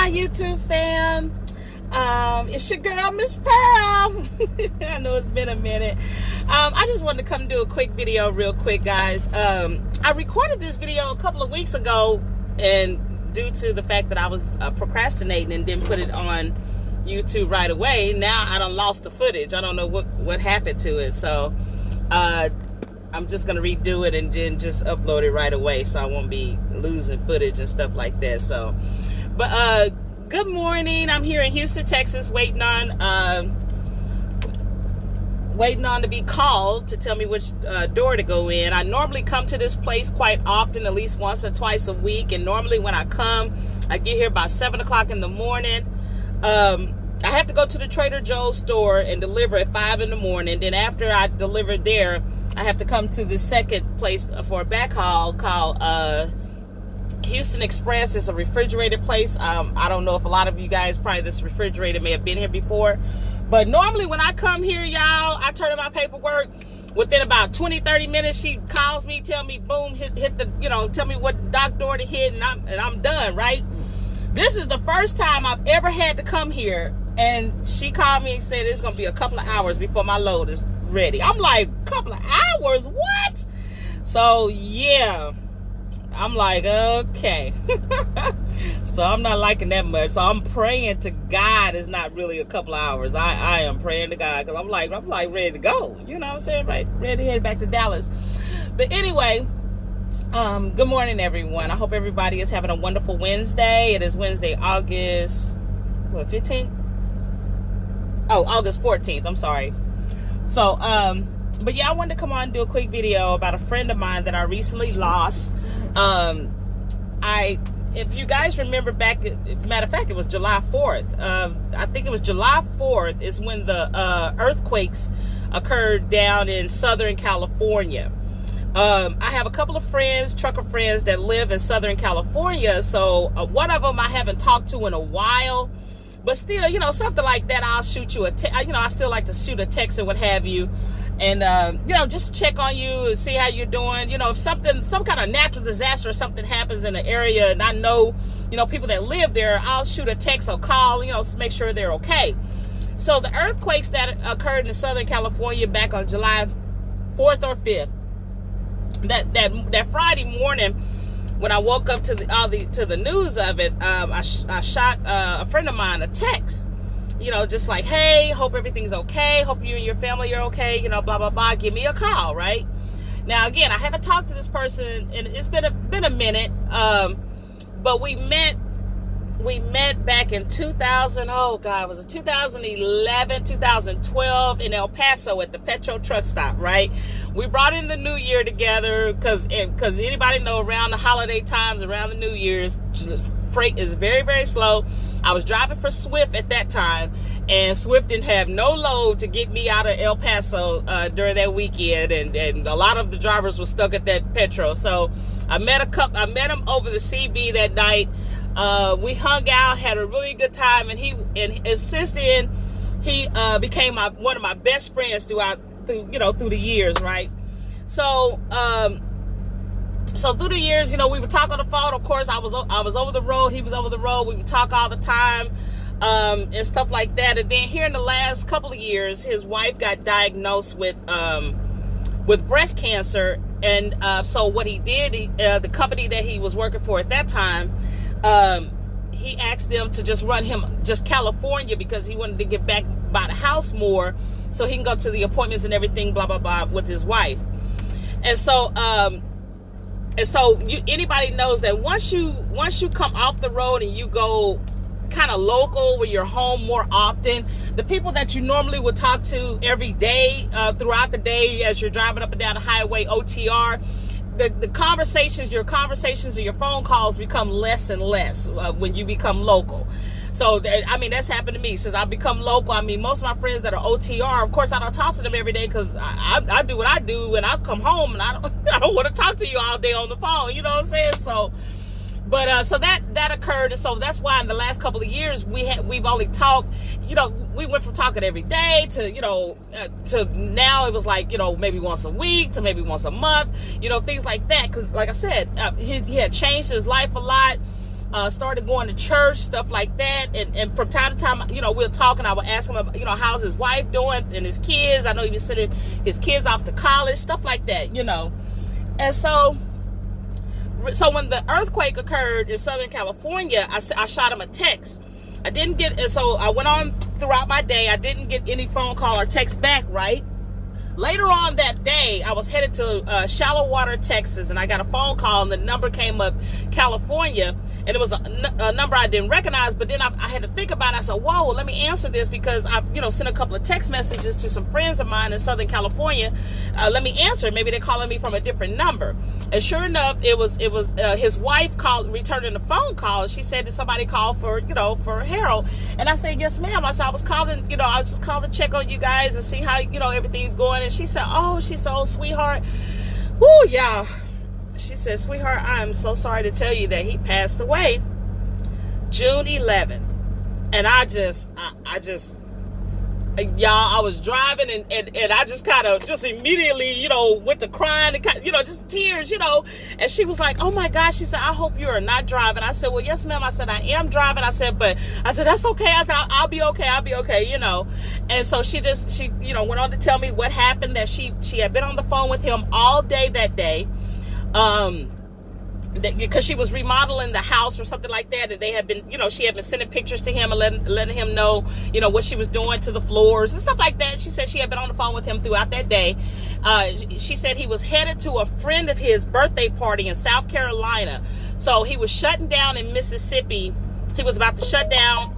my YouTube fam. It's your girl, Miss Pearl. I know it's been a minute. I just wanted to come do a quick video real quick, guys. I recorded this video a couple of weeks ago, and due to the fact that I was procrastinating and didn't put it on YouTube right away, now I done lost the footage. I don't know what happened to it. So I'm just gonna redo it and then just upload it right away, so I won't be losing footage and stuff like that. So, but good morning. I'm here in Houston, Texas, waiting on to be called to tell me which door to go in. I normally come to this place quite often, at least once or twice a week. And normally when I come, I get here about 7 o'clock in the morning. I have to go to the Trader Joe's store and deliver at 5 in the morning. Then after I deliver there, I have to come to the second place for a backhaul called Houston Express. Is a refrigerated place. I don't know if a lot of you guys, probably this refrigerator may have been here before, but normally when I come here, y'all, I turn in my paperwork. Within about 20-30 minutes, she calls me, tell me, boom, hit the, tell me what dock door to hit, and I'm done, right? This is the first time I've ever had to come here, and she called me and said it's gonna be a couple of hours before my load is ready. I'm like, couple of hours? What? So yeah, I'm like, okay. So I'm not liking that much. So I'm praying to God it's not really a couple of hours. I am praying to God, because I'm like ready to go. You know what I'm saying? Right, ready to head back to Dallas. But anyway, good morning, everyone. I hope everybody is having a wonderful Wednesday. It is Wednesday, August 15th? Oh, August 14th. I'm sorry. So, but yeah, I wanted to come on and do a quick video about a friend of mine that I recently lost. If you guys remember back, matter of fact, it was July 4th. I think it was July 4th is when the earthquakes occurred down in Southern California. I have a couple of friends, trucker friends, that live in Southern California. So one of them I haven't talked to in a while. But still, something like that, I'll shoot you a text. I still like to shoot a text or what have you. And, just check on you and see how you're doing. If some kind of natural disaster or something happens in the area, and I know, people that live there, I'll shoot a text or call, to make sure they're okay. So the earthquakes that occurred in Southern California back on July 4th or 5th, that Friday morning, when I woke up to the news of it, I shot a friend of mine a text, just like, hey, hope everything's okay. Hope you and your family are okay. Blah blah blah. Give me a call, right? Now again, I haven't talked to this person, and it's been a minute. But we met back in 2000. Oh God, was it 2011, 2012 in El Paso at the Petro truck stop, right? We brought in the New Year together because anybody know around the holiday times, around the New Year's, freight is very, very slow. I was driving for Swift at that time, and Swift didn't have no load to get me out of El Paso during that weekend, and a lot of the drivers were stuck at that Petro. So I met him over the CB that night. We hung out, had a really good time, and since then he became one of my best friends through the years, right? So through the years, we would talk on the phone. Of course, I was over the road, he was over the road. We would talk all the time, and stuff like that. And then here in the last couple of years, his wife got diagnosed with breast cancer, and so what he did, the company that he was working for at that time, he asked them to just run him just California, because he wanted to get back by the house more so he can go to the appointments and everything, blah blah blah, with his wife. And so anybody knows that once you come off the road and you go kind of local, where you're home more often, the people that you normally would talk to every day, throughout the day as you're driving up and down the highway, OTR, the conversations, your conversations or your phone calls become less and less when you become local. So, that's happened to me since I've become local. Most of my friends that are OTR, of course, I don't talk to them every day, because I do what I do, and I come home and I don't want to talk to you all day on the phone. You know what I'm saying? So, but so that occurred, and so that's why in the last couple of years we've only talked. We went from talking every day to to now it was like maybe once a week to maybe once a month. Things like that, because like I said, he had changed his life a lot. started going to church, stuff like that. And from time to time, you know, we'll talk, and I would ask him, about, you know, how's his wife doing and his kids. I know he was sending his kids off to college, stuff like that, you know. And so when the earthquake occurred in Southern California, I shot him a text. I didn't get, and so I went on throughout my day. I didn't get any phone call or text back, right? Later on that day, I was headed to Shallow Water, Texas, and I got a phone call, and the number came up California, and it was a number I didn't recognize. But then I had to think about it. I said, whoa, let me answer this, because I've, you know, sent a couple of text messages to some friends of mine in Southern California. Let me answer. Maybe they're calling me from a different number. And sure enough, it was his wife returning the phone call, and she said that somebody called for, you know, for Harold. And I said, yes, ma'am. I said, I was calling, you know, I was just calling to check on you guys and see how, you know, everything's going. And she said, oh, sweetheart. Whoo, y'all. She said, sweetheart, I am so sorry to tell you that he passed away June 11th. And I just, y'all, I was driving, and I just kind of just immediately, you know, went to crying, and, you know, just tears, you know. And she was like, oh my gosh, she said, I hope you are not driving. I said, well, yes, ma'am. I said, I am driving. I said, that's okay. I said, I'll be okay, you know. And so she, you know, went on to tell me what happened, that she had been on the phone with him all day that day. Because she was remodeling the house or something like that, and they had been, you know, she had been sending pictures to him and letting him know, you know, what she was doing to the floors and stuff like that. She said she had been on the phone with him throughout that day. She said he was headed to a friend of his birthday party in South Carolina. So he was shutting down in Mississippi. He was about to shut down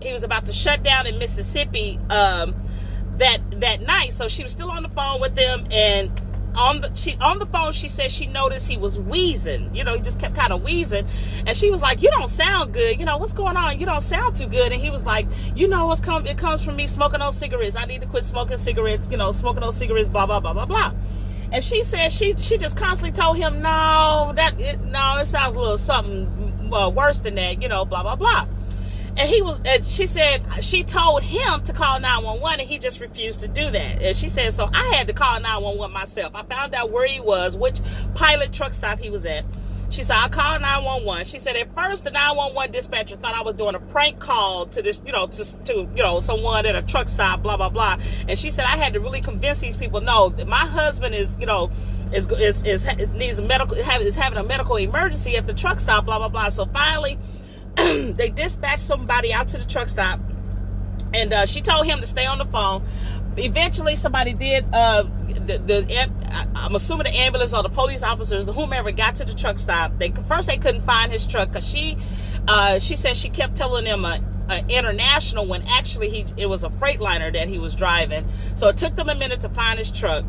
in Mississippi that night. So she was still on the phone with him, and on the phone, she said she noticed he was wheezing. You know, he just kept kind of wheezing. And she was like, you don't sound good. You know, what's going on? You don't sound too good. And he was like, you know, it comes from me smoking those cigarettes. I need to quit smoking cigarettes, you know, smoking those cigarettes, blah, blah, blah, blah, blah. And she said she just constantly told him, no, it sounds a little something worse than that, you know, blah, blah, blah. And she said she told him to call 911, and he just refused to do that. And she said, so I had to call 911 myself. I found out where he was, which pilot truck stop he was at. She said, I called 911. She said, at first, the 911 dispatcher thought I was doing a prank call to this, you know, to you know, someone at a truck stop, blah, blah, blah. And she said, I had to really convince these people, no, my husband is, you know, is having a medical emergency at the truck stop, blah, blah, blah. So finally, they dispatched somebody out to the truck stop, and she told him to stay on the phone. Eventually, somebody did. I'm assuming the ambulance or the police officers, whomever, got to the truck stop. First they couldn't find his truck, because she said she kept telling them an international, when actually it was a Freightliner that he was driving. So it took them a minute to find his truck.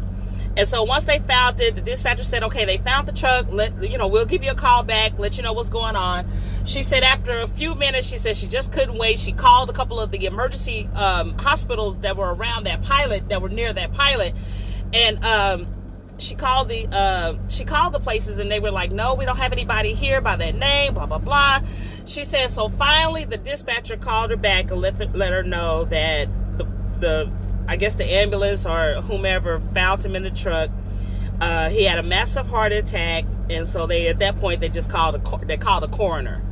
And so once they found it, the dispatcher said, okay, they found the truck. We'll give you a call back, let you know what's going on. She said after a few minutes, she said she just couldn't wait. She called a couple of the emergency hospitals that were around that pilot, that were near that pilot. And she called the places, and they were like, no, we don't have anybody here by that name, blah, blah, blah. She said, so finally the dispatcher called her back and let her know that I guess the ambulance or whomever found him in the truck. He had a massive heart attack, and so at that point they just called a coroner.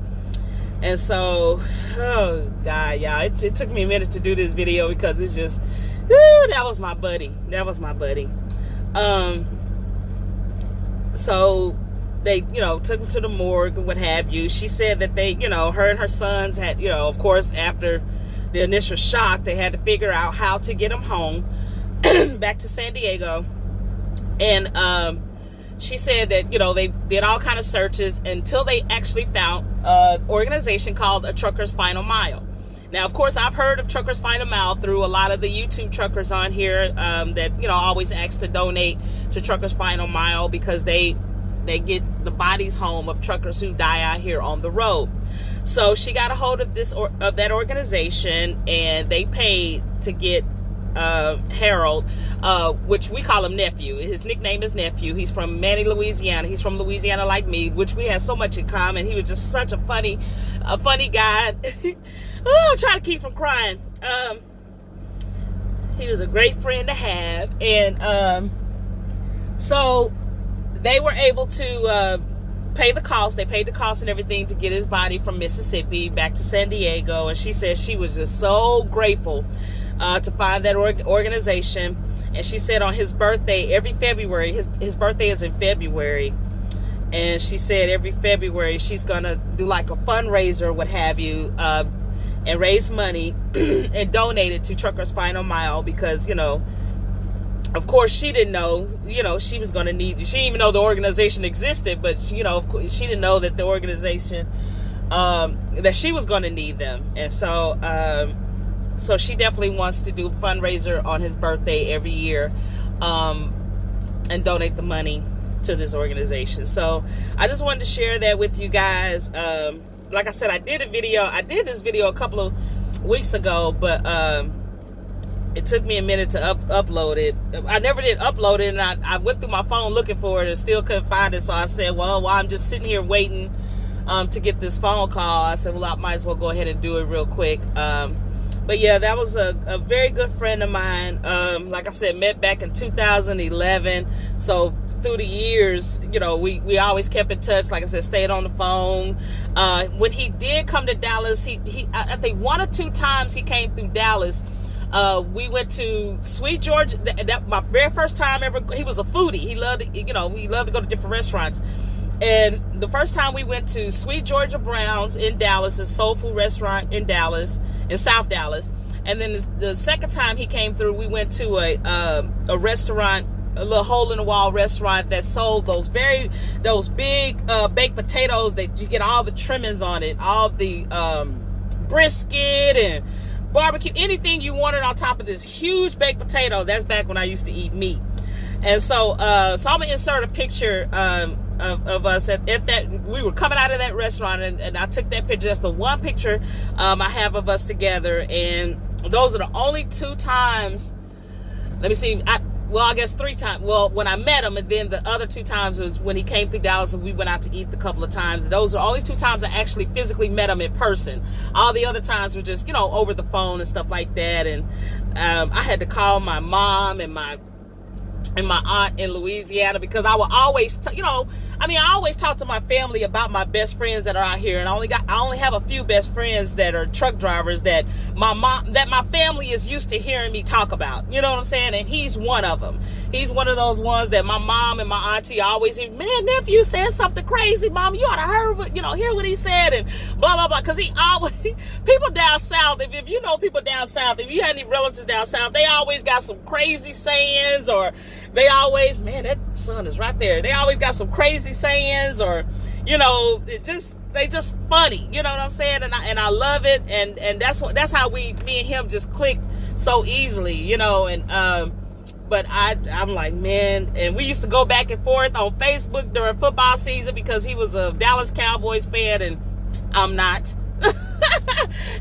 And so, oh God, y'all, it took me a minute to do this video, because it's just, that was my buddy. So they, took him to the morgue and what have you. She said that they, her and her sons had, of course, after the initial shock, they had to figure out how to get him home back to San Diego. And she said that, they did all kind of searches until they actually found an organization called A Trucker's Final Mile. Now, of course, I've heard of Trucker's Final Mile through a lot of the YouTube truckers on here that, always ask to donate to Trucker's Final Mile, because they get the bodies home of truckers who die out here on the road. So she got a hold of that organization, and they paid to get Harold, which we call him Nephew. His nickname is Nephew. He's from Manny, Louisiana. He's from Louisiana like me, which we have so much in common. He was just such a funny guy. Oh, I'm trying to keep from crying. He was a great friend to have, and so they were able to pay the cost. They paid the cost and everything to get his body from Mississippi back to San Diego. And she said she was just so grateful to find that organization. And she said on his birthday, every February, his birthday is in February. And she said every February she's going to do like a fundraiser, what have you, and raise money and donate it to Truckers Final Mile because, you know, of course she didn't know, you know, she was going to need, she didn't even know the organization existed, but she, you know, of course, she didn't know that the organization, that she was going to need them. And so, so she definitely wants to do a fundraiser on his birthday every year, and donate the money to this organization. So I just wanted to share that with you guys. Like I said, I did this video a couple of weeks ago, but it took me a minute to upload it. I never did upload it, and I went through my phone looking for it and still couldn't find it. So I said, well, while I'm just sitting here waiting to get this phone call, I said, well, I might as well go ahead and do it real quick. But yeah, that was a very good friend of mine. Like I said, met back in 2011. So through the years, you know, we always kept in touch. Like I said, stayed on the phone. When he did come to Dallas, I think 1 or 2 times he came through Dallas. We went to Sweet Georgia. That my very first time ever. He was a foodie. He loved, you know, he loved to go to different restaurants. And the first time we went to Sweet Georgia Brown's in Dallas, a soul food restaurant in Dallas, in South Dallas. And then the second time he came through, we went to a restaurant, a little hole-in-the-wall restaurant that sold those big baked potatoes that you get all the trimmings on it, all the brisket and barbecue, anything you wanted on top of this huge baked potato. That's back when I used to eat meat. And so so I'm gonna insert a picture of us at that. We were coming out of that restaurant, and I took that picture. That's the one picture I have of us together, and those are the only 2 times. Let me see. I guess 3 times. Well, when I met him, and then the other 2 times was when he came through Dallas and we went out to eat a couple of times. And those are only 2 times I actually physically met him in person. All the other times were just, you know, over the phone and stuff like that. And I had to call my mom and my aunt in Louisiana because I will always, you know, I mean, I always talk to my family about my best friends that are out here, and I only have a few best friends that are truck drivers that my family is used to hearing me talk about. You know what I'm saying? And he's one of them. He's one of those ones that my mom and my auntie always say, man, nephew said something crazy, mom. You ought to hear what he said, and blah blah blah. Because he always, people down south. If you know people down south, if you have any relatives down south, they always got some crazy sayings, or they always, man, that son is right there. They always got some crazy sayings, or, you know, they just funny. You know what I'm saying? And I love it. And that's how me and him just clicked so easily, you know. And but I'm like, man, and we used to go back and forth on Facebook during football season because he was a Dallas Cowboys fan and I'm not.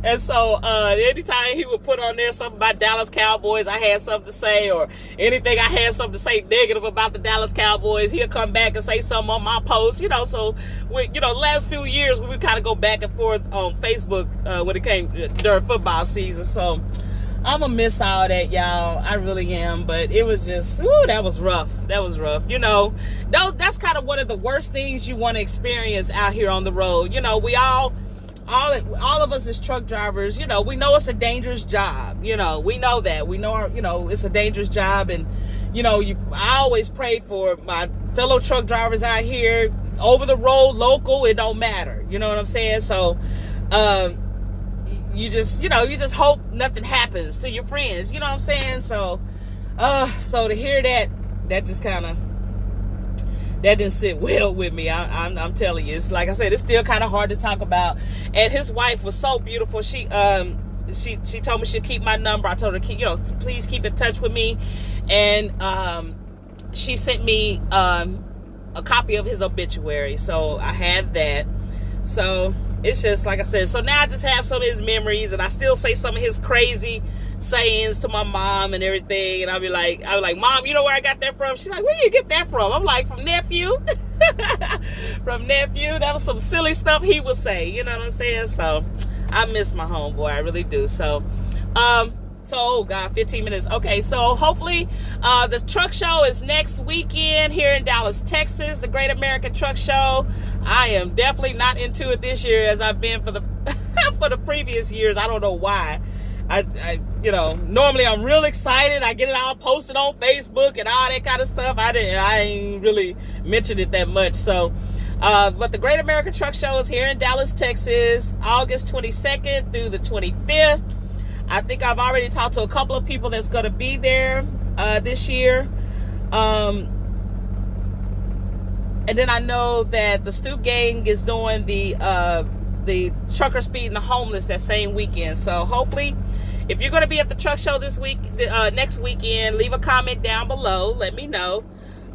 And so anytime he would put on there something about Dallas Cowboys, I had something to say, or anything I had something to say negative about the Dallas Cowboys, he'll come back and say something on my post, you know. So we, you know, the last few years we would kind of go back and forth on Facebook when it came during football season. So I'm gonna miss all that, y'all. I really am. But it was just, ooh, that was rough. That was rough. You know, that's kind of one of the worst things you want to experience out here on the road. You know, we all of us as truck drivers, you know, we know it's a dangerous job. You know, we know that. We know, you know, it's a dangerous job. And, you know, I always pray for my fellow truck drivers out here, over the road, local, it don't matter. You know what I'm saying? So, you just hope nothing happens to your friends. You know what I'm saying? So, so to hear that just kind of, that didn't sit well with me. I'm telling you, it's like I said, it's still kind of hard to talk about. And his wife was so beautiful. She told me she'd keep my number. I told her to please keep in touch with me. And she sent me a copy of his obituary. So I had that. So it's just like I said. So now I just have some of his memories, and I still say some of his crazy sayings to my mom and everything. And I'll be like, Mom, you know where I got that from? She's like, where you get that from? I'm like, from Nephew. From Nephew. That was some silly stuff he would say. You know what I'm saying? So I miss my homeboy. I really do. So So, oh God, 15 minutes. Okay, so hopefully the truck show is next weekend here in Dallas, Texas, the Great American Truck Show. I am definitely not into it this year as I've been for the for the previous years. I don't know why. I normally I'm real excited. I get it all posted on Facebook and all that kind of stuff. I ain't really mentioned it that much. So, but the Great American Truck Show is here in Dallas, Texas, August 22nd through the 25th. I think I've already talked to a couple of people that's going to be there this year. And then I know that the Stoop Gang is doing the truckers feeding the homeless that same weekend. So hopefully, if you're going to be at the truck show this week, next weekend, leave a comment down below. Let me know.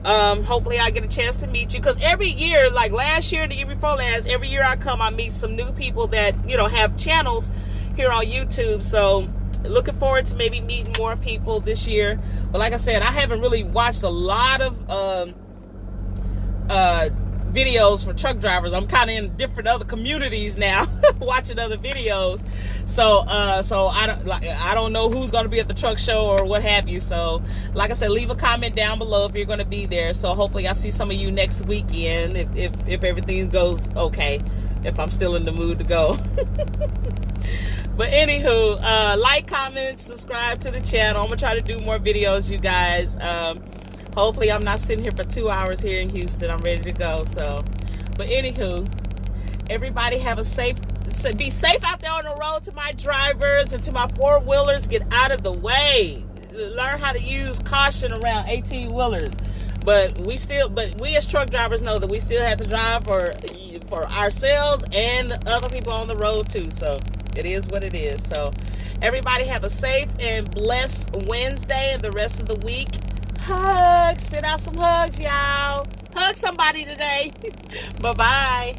Hopefully I get a chance to meet you, because every year, like last year and the year before last, every year I come, I meet some new people that, have channels here on YouTube. So looking forward to maybe meeting more people this year. But like I said, I haven't really watched a lot of videos for truck drivers. I'm kind of in different other communities now watching other videos. So I don't know who's going to be at the truck show or what have you. So like I said, leave a comment down below if you're going to be there. So hopefully I'll see some of you next weekend if everything goes okay, if I'm still in the mood to go. But anywho, like, comment, subscribe to the channel. I'm gonna try to do more videos, you guys. Hopefully I'm not sitting here for 2 hours here in Houston. I'm ready to go. So, but anywho, everybody have a be safe out there on the road. To my drivers and to my four-wheelers, get out of the way. Learn how to use caution around 18-wheelers. But we as truck drivers know that we still have to drive for ourselves and other people on the road too. So it is what it is. So everybody have a safe and blessed Wednesday and the rest of the week. Hugs. Send out some hugs, y'all. Hug somebody today. Bye-bye.